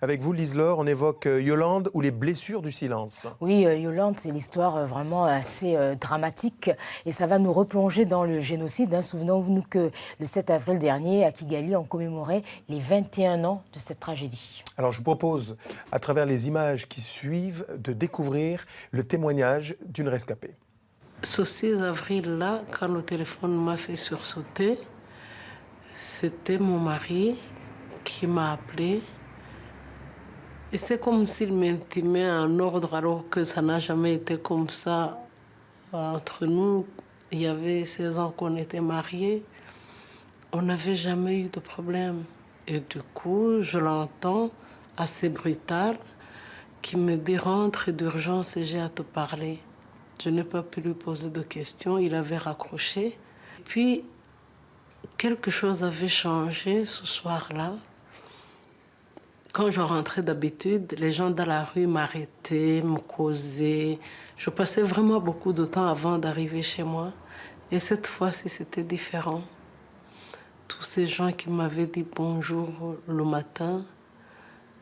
Avec vous, Lise-Laure, on évoque Yolande ou les blessures du silence. Oui, Yolande, c'est l'histoire vraiment assez dramatique et ça va nous replonger dans le génocide. Souvenons-nous que le 7 avril dernier, à Kigali, on commémorait les 21 ans de cette tragédie. Alors je vous propose, à travers les images qui suivent, de découvrir le témoignage d'une rescapée. Ce 6 avril-là, quand le téléphone m'a fait sursauter, c'était mon mari qui m'a appelé. Et c'est comme s'il m'intimait en ordre alors que ça n'a jamais été comme ça entre nous. Il y avait 16 ans qu'on était mariés. On n'avait jamais eu de problème. Et du coup, je l'entends assez brutal qui me dit rentre d'urgence et j'ai à te parler. Je n'ai pas pu lui poser de questions, il avait raccroché. Puis, quelque chose avait changé ce soir-là. Quand je rentrais d'habitude, les gens dans la rue m'arrêtaient, me causaient. Je passais vraiment beaucoup de temps avant d'arriver chez moi. Et cette fois-ci, c'était différent. Tous ces gens qui m'avaient dit bonjour le matin,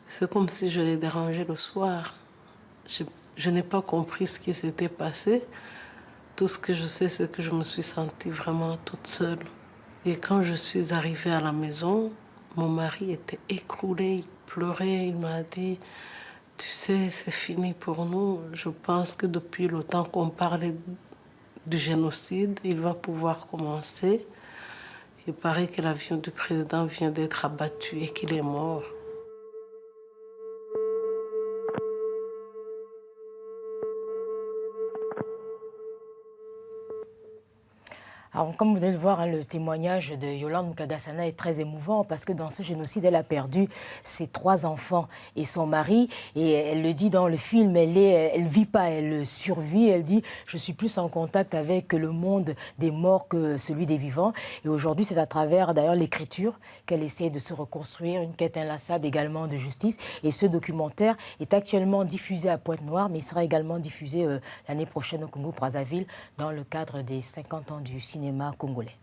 c'est comme si je les dérangeais le soir. Je n'ai pas compris ce qui s'était passé. Tout ce que je sais, c'est que je me suis sentie vraiment toute seule. Et quand je suis arrivée à la maison, mon mari était écroulé, il pleurait, il m'a dit « Tu sais, c'est fini pour nous. Je pense que depuis le temps qu'on parlait du génocide, il va pouvoir commencer. Il paraît que l'avion du président vient d'être abattu et qu'il est mort. » Alors, comme vous venez de voir, le témoignage de Yolande Mukadassana est très émouvant parce que dans ce génocide, elle a perdu ses 3 enfants et son mari. Et elle le dit dans le film, elle vit pas, elle survit. Elle dit « Je suis plus en contact avec le monde des morts que celui des vivants ». Et aujourd'hui, c'est à travers d'ailleurs l'écriture qu'elle essaie de se reconstruire, une quête inlassable également de justice. Et ce documentaire est actuellement diffusé à Pointe-Noire, mais il sera également diffusé l'année prochaine au Congo-Brazzaville dans le cadre des 50 ans du cinéma congolais.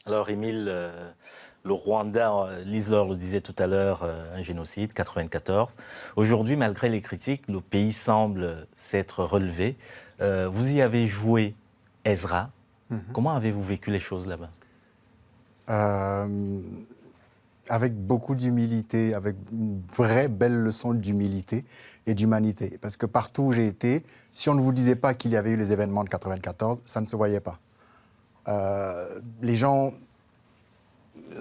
Alors, Émile, le Rwanda, Lise-Laure le disait tout à l'heure, un génocide, 94. Aujourd'hui, malgré les critiques, le pays semble s'être relevé. Vous y avez joué Ezra. Comment avez-vous vécu les choses là-bas? Avec beaucoup d'humilité, avec une vraie belle leçon d'humilité et d'humanité. Parce que partout où j'ai été, si on ne vous disait pas qu'il y avait eu les événements de 94, ça ne se voyait pas. Les gens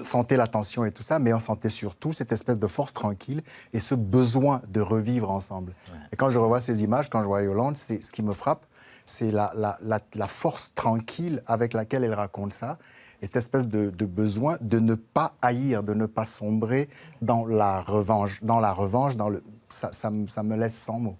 sentaient la tension et tout ça, mais on sentait surtout cette espèce de force tranquille et ce besoin de revivre ensemble. Ouais. Et quand je revois ces images, quand je vois Yolande, ce qui me frappe, c'est la force tranquille avec laquelle elle raconte ça, et cette espèce de besoin de ne pas haïr, de ne pas sombrer dans la revanche, ça me laisse sans mots.